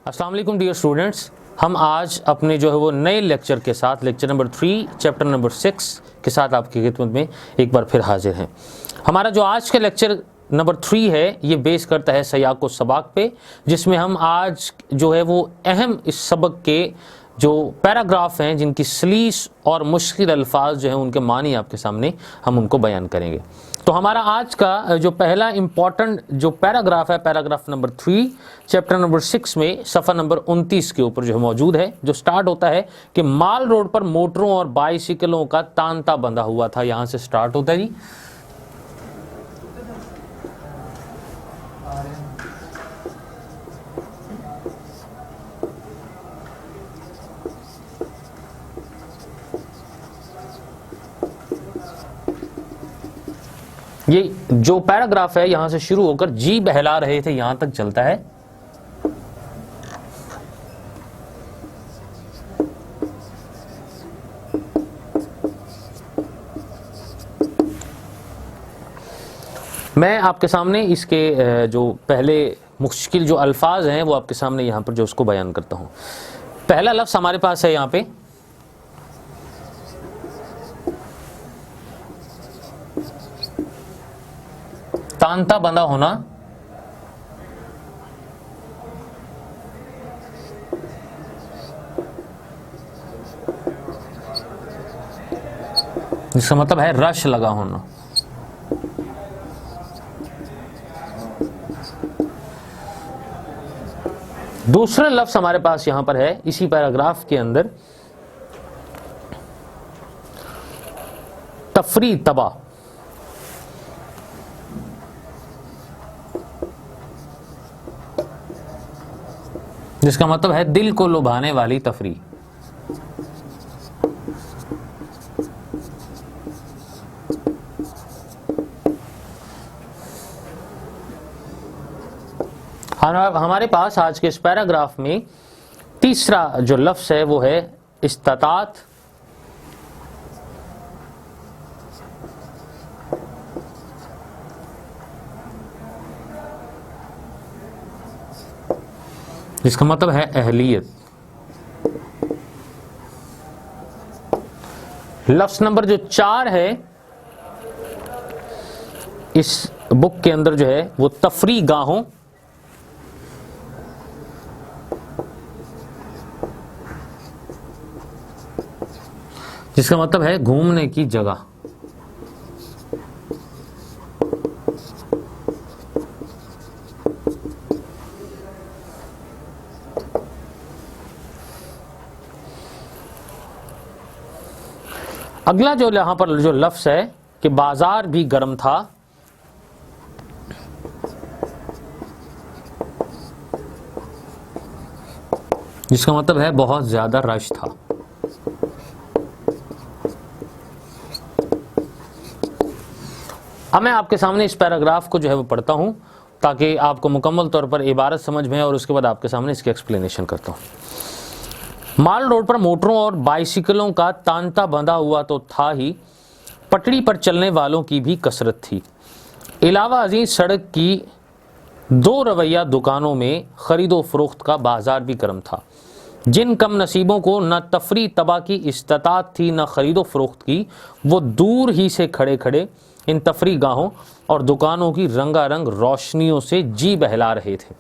अस्सलाम वालेकुम dear students, हम आज अपने जो है वो नए लेक्चर के साथ लेक्चर नंबर 3 चैप्टर नंबर 6 के साथ आपकी खिदमत में एक बार फिर हाजिर हैं। हमारा जो आज का लेक्चर नंबर 3 है ये बेस करता है सयाक़ व सबाक़ पे, जिसमें हम आज जो है वो अहम इस सबक के जो पैराग्राफ हैं जिनकी सलीस और मुश्किल अल्फाज जो हैं उनके मानी आपके सामने हम उनको बयान करेंगे। तो हमारा आज का जो पहला इम्पॉर्टेंट जो पैराग्राफ है, पैराग्राफ नंबर 3 चैप्टर नंबर 6 में सफ़ा नंबर 29 के ऊपर जो मौजूद है, जो स्टार्ट होता है कि माल रोड पर मोटरों और बाइसिकलों का तांता बंधा हुआ था। यहाँ से स्टार्ट होता है जी। ये जो पैराग्राफ है यहां से शुरू होकर जी बहला रहे थे यहां तक चलता है। मैं आपके सामने इसके जो पहले मुश्किल जो अल्फाज हैं वो आपके सामने यहां पर जो उसको बयान करता हूं। पहला लफ्ज़ हमारे पास है यहां पे तांता बंधा होना। इसका मतलब है रश लगा होना। दूसरा लफ्ज़ हमारे पास यहां पर है इसी पैराग्राफ के अंदर तफरी तबा। जिसका मतलब है दिल को लुभाने वाली तफरी। हमारे पास आज के इस पैराग्राफ में तीसरा जो लफ्ज़ है वो है इस्तात। जिसका मतलब है अहलियत। लफ्ज़ नंबर जो 4 है इस बुक के अंदर जो है वो तफरी गाहों। जिसका मतलब है घूमने की जगह। अगला जो यहां पर जो लफ्ज़ है कि बाजार भी गर्म था। जिसका मतलब है बहुत ज्यादा रश था। अब मैं आपके सामने इस पैराग्राफ को जो है वो पढ़ता हूं ताकि आपको मुकम्मल तौर पर इबारत समझ में, और उसके बाद आपके सामने इसकी एक्सप्लेनेशन करता हूं। माल रोड पर मोटरों और बाइसिकलों का तांता बंधा हुआ तो था ही, पटड़ी पर चलने वालों की भी कसरत थी। इलावा अजीज सड़क की दो रवैया दुकानों में खरीदो फरोख्त का बाजार भी गर्म था। जिन कम नसीबों को न तफरी तबा की इस्तात थी न खरीदो फरोख्त की, वो दूर ही से खड़े खड़े इन तफरी गाहों और दुकानों की रंगारंग रोशनियों से जी बहला रहे थे।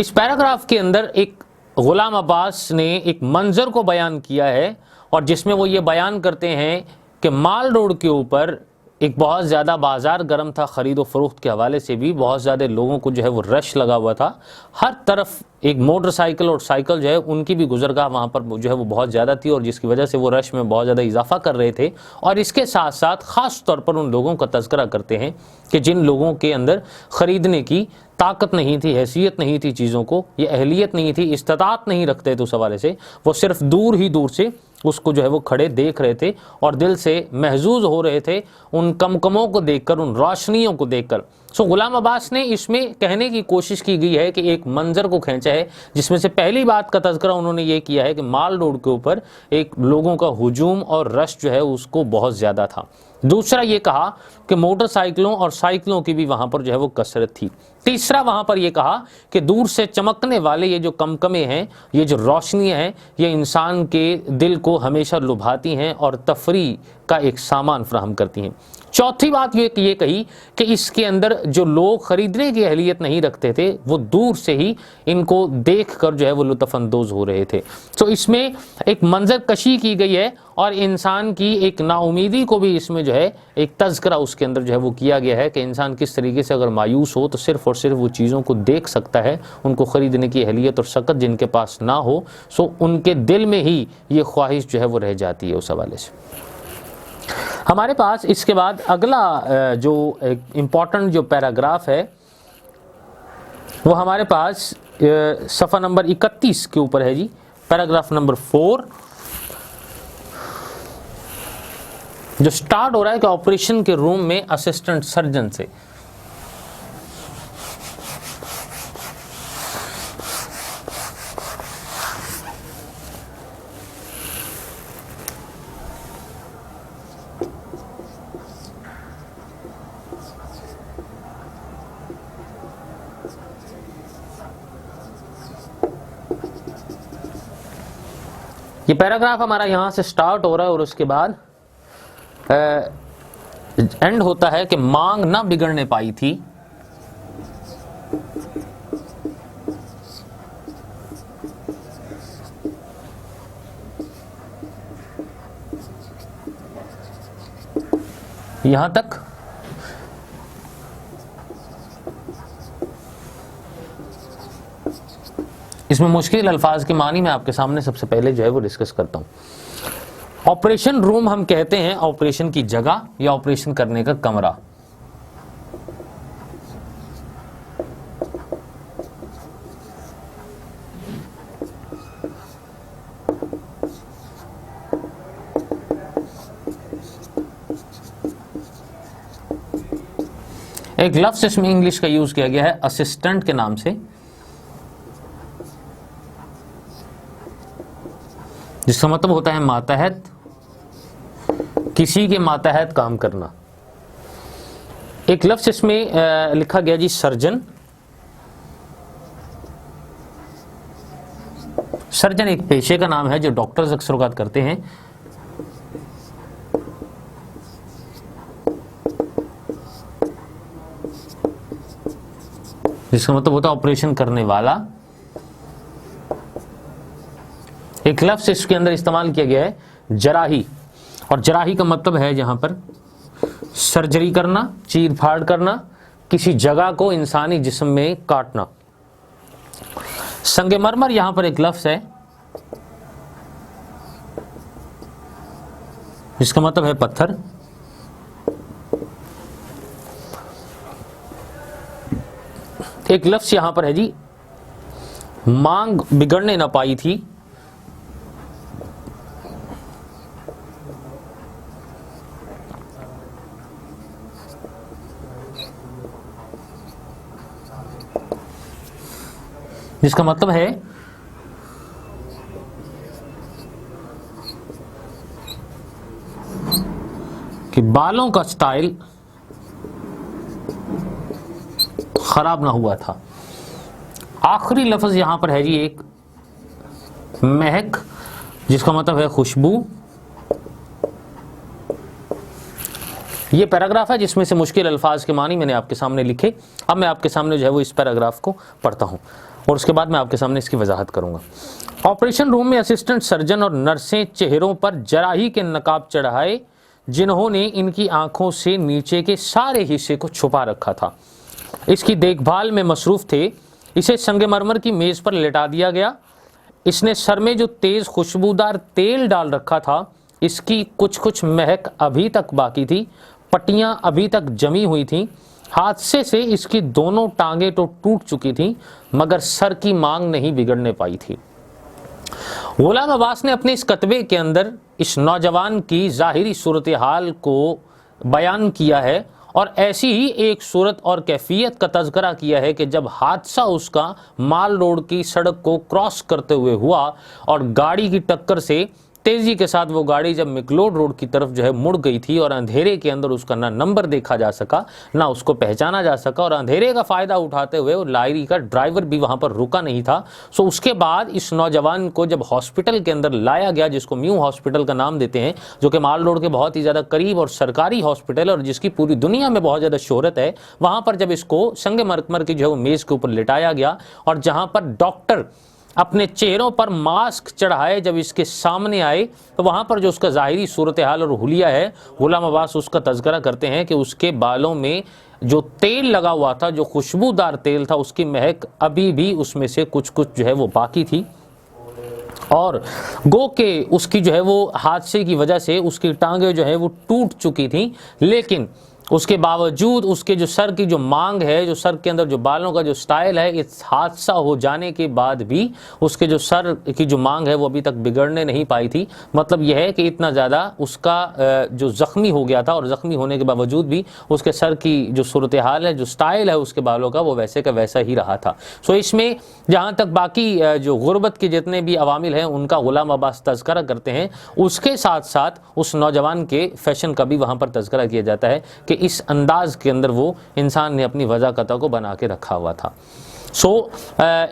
इस पैराग्राफ के अंदर एक गुलाम अब्बास ने एक मंजर को बयान किया है, और जिसमें वो ये बयान करते हैं कि माल रोड के ऊपर एक बहुत ज़्यादा बाज़ार गर्म था। ख़रीदो फ़रोख्त के हवाले से भी बहुत ज़्यादा लोगों को जो है वो रश लगा हुआ था। हर तरफ एक मोटरसाइकिल और साइकिल जो है उनकी भी गुजरगाह वहाँ पर जो है वो बहुत ज़्यादा थी, और जिसकी वजह से वो रश में बहुत ज़्यादा इजाफा कर रहे थे। और इसके साथ साथ ख़ास तौर पर उन लोगों का तज़किरा करते हैं कि जिन लोगों के अंदर ख़रीदने की ताकत नहीं थी, हैसियत नहीं थी चीज़ों को, ये अहलियत नहीं थी, इस्तात नहीं रखते थे उस हवाले से, वो सिर्फ दूर ही दूर से उसको जो है वो खड़े देख रहे थे और दिल से महजूज हो रहे थे उन कमकमों को देखकर, उन रोशनियों को देखकर, गुलाम अब्बास ने इसमें कहने की कोशिश की गई है कि एक मंजर को खींचा है, जिसमें से पहली बात का तज़किरा उन्होंने ये किया है कि माल रोड के ऊपर एक लोगों का हुजूम और रश जो है उसको बहुत ज़्यादा था। दूसरा ये कहा कि मोटरसाइकिलों और साइकिलों की भी वहाँ पर जो है वो कसरत थी। तीसरा वहाँ पर ये कहा कि दूर से चमकने वाले ये जो कमकमे हैं, ये जो रोशनियाँ हैं, ये इंसान के दिल को हमेशा लुभाती हैं और तफरी का एक सामान फराहम करती हैं। चौथी बात ये कही कि इसके अंदर जो लोग ख़रीदने की अहलियत नहीं रखते थे वो दूर से ही इनको देख कर जो है वो लुत्फ़अंदोज़ हो रहे थे। तो इसमें एक मंजर कशी की गई है और इंसान की एक नाउमीदी को भी इसमें जो है एक तज़किरा उसके अंदर जो है वो किया गया है कि इंसान किस तरीके से अगर मायूस हो तो सिर्फ़ और सिर्फ वो चीज़ों को देख सकता है, उनको ख़रीदने की अहलियत और शकत जिनके पास ना हो, सो उनके दिल में ही ये ख्वाहिश जो है वो रह जाती है। उस हवाले से हमारे पास इसके बाद अगला जो एक इम्पॉर्टेंट जो पैराग्राफ है वो हमारे पास सफ़ा नंबर 31 के ऊपर है जी, पैराग्राफ नंबर 4, जो स्टार्ट हो रहा है कि ऑपरेशन के रूम में असिस्टेंट सर्जन से। ये पैराग्राफ हमारा यहाँ से स्टार्ट हो रहा है और उसके बाद एंड होता है कि मांग ना बिगड़ने पाई थी, यहाँ तक। इसमें मुश्किल अल्फाज के मानी मैं आपके सामने सबसे पहले जो है वो डिस्कस करता हूँ। ऑपरेशन रूम हम कहते हैं ऑपरेशन की जगह या ऑपरेशन करने का कमरा। एक लफ्ज़ इसमें इंग्लिश का यूज किया गया है असिस्टेंट के नाम से, जिसका मतलब होता है मातहत, किसी के मातहत काम करना। एक लफ्ज़ इसमें लिखा गया जी सर्जन। सर्जन एक पेशे का नाम है जो डॉक्टर्स अक्सर औक़ात करते हैं। जिसका मतलब होता है ऑपरेशन करने वाला। एक लफ्ज़ इसके अंदर इस्तेमाल किया गया है जराही, और जराही का मतलब है यहाँ पर सर्जरी करना, चीर फाड़ करना, किसी जगह को इंसानी जिस्म में काटना। संगमरमर यहाँ पर एक लफ्ज़ है जिसका मतलब है पत्थर। एक लफ्ज़ यहाँ पर है जी मांग बिगड़ने ना पाई थी। जिसका मतलब है कि बालों का स्टाइल खराब ना हुआ था। आखिरी लफ्ज़ यहां पर है जी एक महक, जिसका मतलब है खुशबू। ये पैराग्राफ है जिसमें से मुश्किल अल्फाज के मानी मैंने आपके सामने लिखे। अब मैं आपके सामने जो है वो इस पैराग्राफ को पढ़ता हूँ और उसके बाद मैं आपके सामने इसकी वजाहत करूँगा। ऑपरेशन रूम में असिस्टेंट सर्जन और नर्सें चेहरों पर जराही के नकाब चढ़ाए जिन्होंने इनकी आंखों से नीचे के सारे हिस्से को छुपा रखा था। इसकी देखभाल में मसरूफ़ थे। इसे संगमरमर की मेज़ पर लेटा दिया गया। इसने सर में जो तेज़ खुशबूदार तेल डाल रखा था इसकी कुछ कुछ महक अभी तक बाकी थी। पट्टियाँ अभी तक जमी हुई थीं। हादसे से इसकी दोनों टांगें तो टूट चुकी थीं मगर सर की मांग नहीं बिगड़ने पाई थी। गुलाम अब्बास ने अपने इस कतबे के अंदर इस नौजवान की ज़ाहिरी सूरत हाल को बयान किया है और ऐसी ही एक सूरत और कैफियत का तज़किरा किया है कि जब हादसा उसका माल रोड की सड़क को क्रॉस करते हुए हुआ और गाड़ी की टक्कर से तेजी के साथ वो गाड़ी जब मिकलोड रोड की तरफ जो है मुड़ गई थी और अंधेरे के अंदर उसका ना नंबर देखा जा सका, ना उसको पहचाना जा सका, और अंधेरे का फ़ायदा उठाते हुए वो लारी का ड्राइवर भी वहाँ पर रुका नहीं था। सो उसके बाद इस नौजवान को जब हॉस्पिटल के अंदर लाया गया, जिसको म्यू हॉस्पिटल का नाम देते हैं, जो कि माल रोड के बहुत ही ज़्यादा करीब और सरकारी हॉस्पिटल और जिसकी पूरी दुनिया में बहुत ज़्यादा शोहरत है, वहाँ पर जब इसको संगे मरकमर की जो है वो मेज़ के ऊपर लिटाया गया और जहाँ पर डॉक्टर अपने चेहरों पर मास्क चढ़ाए जब इसके सामने आए, तो वहाँ पर जो उसका ज़ाहिरी सूरत हाल और हुलिया है, गुलाम अब्बास उसका तज़किरा करते हैं कि उसके बालों में जो तेल लगा हुआ था, जो खुशबूदार तेल था, उसकी महक अभी भी उसमें से कुछ कुछ जो है वो बाकी थी। और गो के उसकी जो है वो हादसे की वजह से उसकी टांगें जो है वो टूट चुकी थी, लेकिन उसके बावजूद उसके जो सर की जो मांग है, जो सर के अंदर जो बालों का जो स्टाइल है, इस हादसा हो जाने के बाद भी उसके जो सर की जो मांग है वो अभी तक बिगड़ने नहीं पाई थी। मतलब यह है कि इतना ज़्यादा उसका जो ज़ख्मी हो गया था और ज़ख्मी होने के बावजूद भी उसके सर की जो सूरत हाल है, जो स्टाइल है उसके बालों का, वो वैसे का वैसा ही रहा था। सो इसमें जहाँ तक बाकी जो गुर्बत के जितने भी अवामिल हैं उनका गुलाम अब्बास तज़किरा करते हैं, उसके साथ साथ उस नौजवान के फ़ैशन का भी वहाँ पर तज़किरा किया जाता है कि इस अंदाज के अंदर वो इंसान ने अपनी वज़ाकता को बना के रखा हुआ था।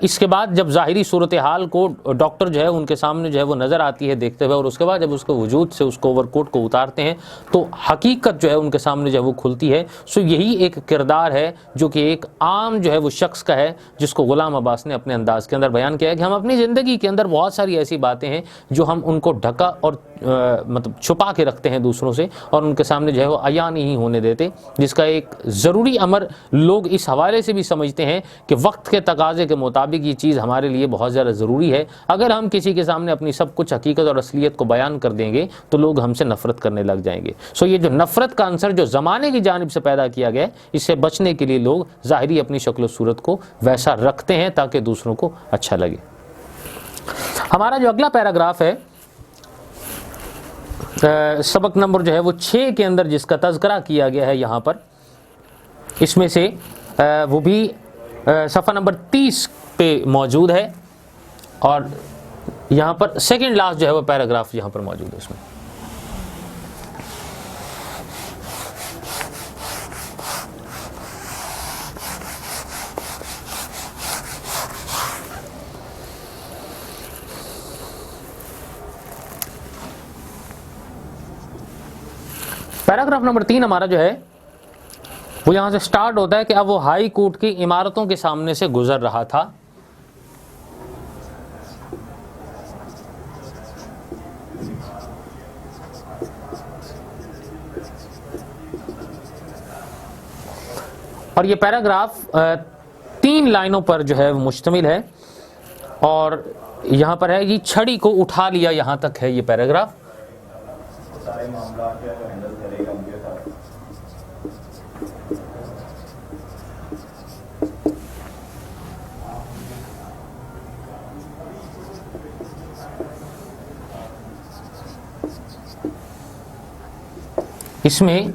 इसके बाद जब ज़ाहिरी सूरत हाल को डॉक्टर जो है उनके सामने जो है वो नज़र आती है देखते हुए, और उसके बाद जब उसके वजूद से उसको ओवरकोट को उतारते हैं तो हकीकत जो है उनके सामने जो है वो खुलती है। यही एक किरदार है जो कि एक आम जो है वो शख्स का है, जिसको गुलाम अब्बास ने अपने अंदाज के अंदर बयान किया है कि हम अपनी ज़िंदगी के अंदर बहुत सारी ऐसी बातें हैं जो हम उनको ढका और मतलब छुपा के रखते हैं दूसरों से, और उनके सामने जो है वो अया नहीं होने देते, जिसका एक ज़रूरी अमर लोग इस हवाले से भी समझते हैं कि वक्त के तकाजे के मुताबिक ये चीज़ हमारे लिए बहुत ज़्यादा ज़रूरी है। अगर हम किसी के सामने अपनी सब कुछ हकीकत और असलियत को बयान कर देंगे तो लोग हमसे नफ़रत करने लग जाएंगे। ये जो नफ़रत का आंसर जो ज़माने की जानिब से पैदा किया गया है, इससे बचने के लिए लोग ज़ाहिरी अपनी शक्ल सूरत को वैसा रखते हैं ताकि दूसरों को अच्छा लगे। हमारा जो अगला पैराग्राफ है सबक नंबर जो है वो 6 के अंदर जिसका तज़किरा किया गया है यहाँ पर, इसमें से वो भी सफ़ा नंबर 30 पे मौजूद है और यहाँ पर सेकंड लास्ट जो है वो पैराग्राफ यहाँ पर मौजूद है। इसमें पैराग्राफ नंबर 3 हमारा जो है वो यहाँ से स्टार्ट होता है कि अब वो हाई कोर्ट की इमारतों के सामने से गुजर रहा था। और ये पैराग्राफ 3 लाइनों पर जो है वो मुश्तमिल है और यहाँ पर है कि छड़ी को उठा लिया, यहाँ तक है ये पैराग्राफ। सारे मामला हैंडल करेगा उनके साथ। इसमें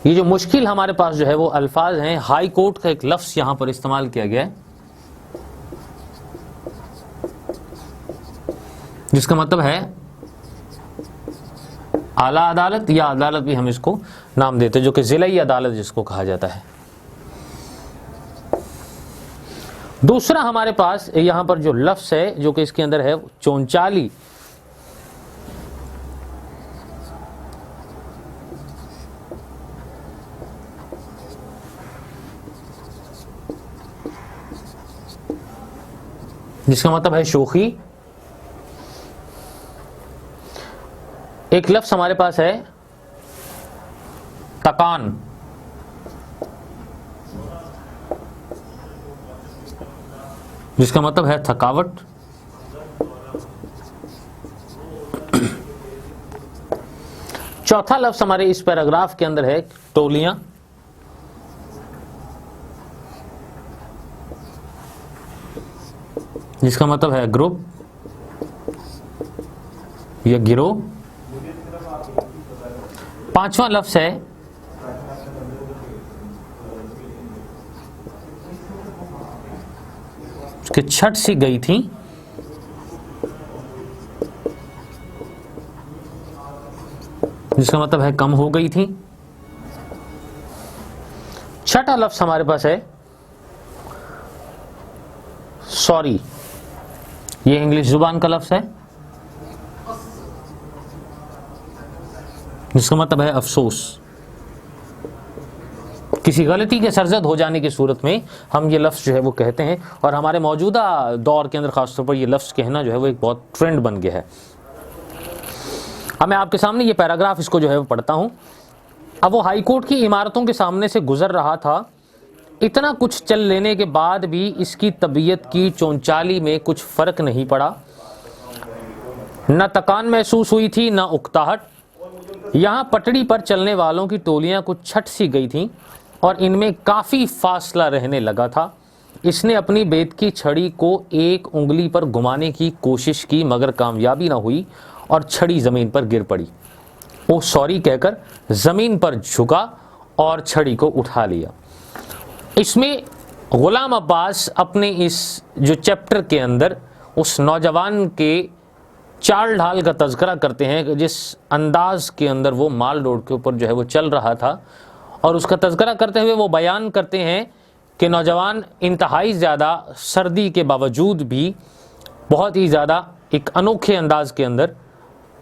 ये जो मुश्किल हमारे पास जो है वो अल्फाज हैं, हाई कोर्ट का एक लफ्ज़ यहाँ पर इस्तेमाल किया गया है जिसका मतलब है आला अदालत या अदालत भी हम इसको नाम देते हैं, जो कि ज़िलाई अदालत जिसको कहा जाता है। दूसरा हमारे पास यहाँ पर जो लफ्ज़ है जो कि इसके अंदर है चौंचाली, जिसका मतलब है शोखी। एक लफ्ज़ हमारे पास है तकान, जिसका मतलब है थकावट। चौथा लफ्ज़ हमारे इस पैराग्राफ के अंदर है टोलियां, जिसका मतलब है ग्रुप या गिरोह। पांचवा लफ्ज़ है कि छट सी गई थी, जिसका मतलब है कम हो गई थी। छठा लफ्ज हमारे पास है सॉरी, ये इंग्लिश जुबान का लफ्ज है जिसका मतलब है अफसोस। किसी गलती के सरजद हो जाने की सूरत में हम ये लफ्ज़ जो है वो कहते हैं, और हमारे मौजूदा दौर के अंदर खासतौर पर ये लफ्ज़ कहना जो है वो एक बहुत ट्रेंड बन गया है। अब मैं आपके सामने ये पैराग्राफ इसको जो है वो पढ़ता हूँ। अब वो हाई कोर्ट की इमारतों के सामने से गुजर रहा था। इतना कुछ चल लेने के बाद भी इसकी तबीयत की चौंचाली में कुछ फ़र्क नहीं पड़ा। न थकान महसूस हुई थी, न उकताहट। यहाँ पटड़ी पर चलने वालों की टोलियाँ कुछ छट सी गई थीं और इनमें काफ़ी फासला रहने लगा था। इसने अपनी बेत की छड़ी को एक उंगली पर घुमाने की कोशिश की, मगर कामयाबी न हुई और छड़ी ज़मीन पर गिर पड़ी। वो सॉरी कहकर ज़मीन पर झुका और छड़ी को उठा लिया। इसमें गुलाम अब्बास अपने इस जो चैप्टर के अंदर उस नौजवान के चाल ढाल का तज़किरा करते हैं कि जिस अंदाज के अंदर वो माल रोड के ऊपर जो है वो चल रहा था, और उसका तज़किरा करते हुए वो बयान करते हैं कि नौजवान इंतहाई ज़्यादा सर्दी के बावजूद भी बहुत ही ज़्यादा एक अनोखे अंदाज के अंदर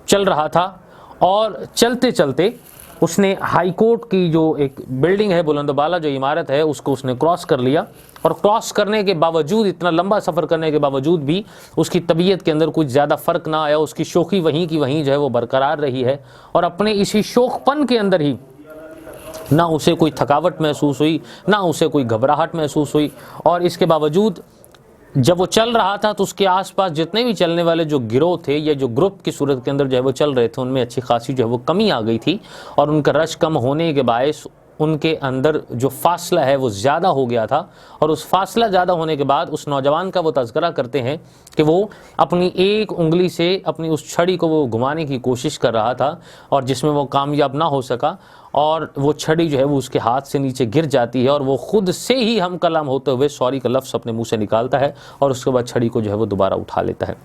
चल रहा था, और चलते चलते उसने हाई कोर्ट की जो एक बिल्डिंग है, बुलंदबाला जो इमारत है, उसको उसने क्रॉस कर लिया। और क्रॉस करने के बावजूद, इतना लंबा सफ़र करने के बावजूद भी उसकी तबीयत के अंदर कुछ ज़्यादा फ़र्क ना आया। उसकी शोखी वहीं की वहीं जो है वो बरकरार रही है, और अपने इसी शोखपन के अंदर ही ना उसे कोई थकावट महसूस हुई, ना उसे कोई घबराहट महसूस हुई। और इसके बावजूद जब वो चल रहा था तो उसके आसपास जितने भी चलने वाले जो गिरोह थे या जो ग्रुप की सूरत के अंदर जो है वो चल रहे थे, उनमें अच्छी खासी जो है वो कमी आ गई थी, और उनका रश कम होने के बायस उनके अंदर जो फासला है वो ज़्यादा हो गया था। और उस फासला ज़्यादा होने के बाद उस नौजवान का वो तज़किरा करते हैं कि वो अपनी एक उंगली से अपनी उस छड़ी को वो घुमाने की कोशिश कर रहा था, और जिसमें वो कामयाब ना हो सका, और वो छड़ी जो है वो उसके हाथ से नीचे गिर जाती है, और वो खुद से ही हम कलाम होते हुए सॉरी का लफ्ज़ अपने मुंह से निकालता है, और उसके बाद छड़ी को जो है वो दोबारा उठा लेता है।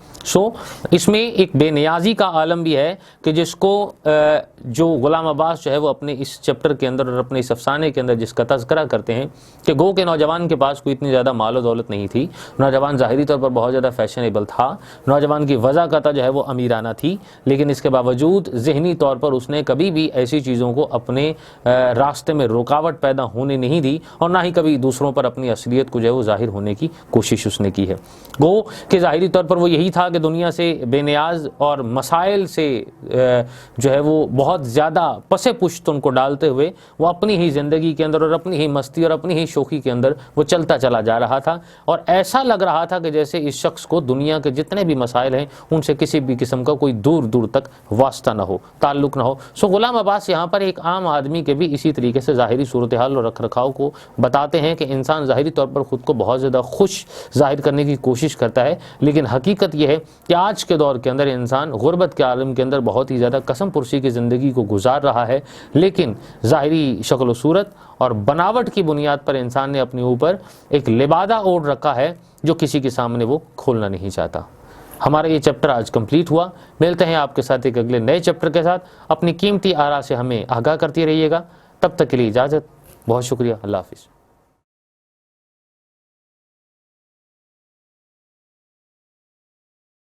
इसमें एक बेनियाजी का आलम भी है कि जिसको जो गुलाम अब्बास जो है वो अपने इस चैप्टर के अंदर और अपने इस अफसाने के अंदर जिसका तज़किरा करते हैं कि गो के नौजवान के पास कोई इतनी ज़्यादा मालो दौलत नहीं थी, नौजवान ज़ाहिरी तौर पर बहुत ज़्यादा फैशनेबल था, नौजवान की वज़ाक़त जो है वो अमीराना थी, लेकिन इसके बावजूद ज़हनी तौर पर उसने कभी भी ऐसी चीज़ों को अपने रास्ते में रुकावट पैदा होने नहीं दी, और ना ही कभी दूसरों पर अपनी असलियत को जो है वो जाहिर होने की कोशिश उसने की है। गो कि ज़ाहिरी तौर पर वो यही था कि दुनिया से बेनियाज और मसाइल से जो है वो बहुत ज़्यादा पसे पुश्त उनको डालते हुए वो अपनी ही ज़िंदगी के अंदर और अपनी ही मस्ती और अपनी ही शौकी के अंदर वो चलता चला जा रहा था, और ऐसा लग रहा था कि जैसे इस शख्स को दुनिया के जितने भी मसाइल हैं उनसे किसी भी किस्म का कोई दूर दूर तक वास्ता ना हो, ताल्लुक़ ना हो। सो गुलाम अब्बास यहाँ पर एक आम आदमी के भी इसी तरीके से ज़ाहिरी सूरत हाल और रख रखाव को बताते हैं कि इंसान ज़ाहिरी तौर पर ख़ुद को बहुत ज़्यादा खुश ज़ाहिर करने की कोशिश करता है, लेकिन हकीकत यह है कि आज के दौर के अंदर इंसान गुर्बत के आलम के अंदर बहुत ही ज़्यादा कसम पुरसी की ज़िंदगी को गुजार रहा है, लेकिन ज़ाहिरी शक्ल सूरत और बनावट की बुनियाद पर इंसान ने अपने ऊपर एक लिबादा ओढ़ रखा है जो किसी के सामने वो खोलना नहीं चाहता। हमारा ये चैप्टर आज कंप्लीट हुआ। मिलते हैं आपके साथ एक अगले नए चैप्टर के साथ। अपनी कीमती आरा से हमें आगाह करती रहिएगा। तब तक के लिए इजाज़त। बहुत शुक्रिया। अल्लाह हाफ़िज़।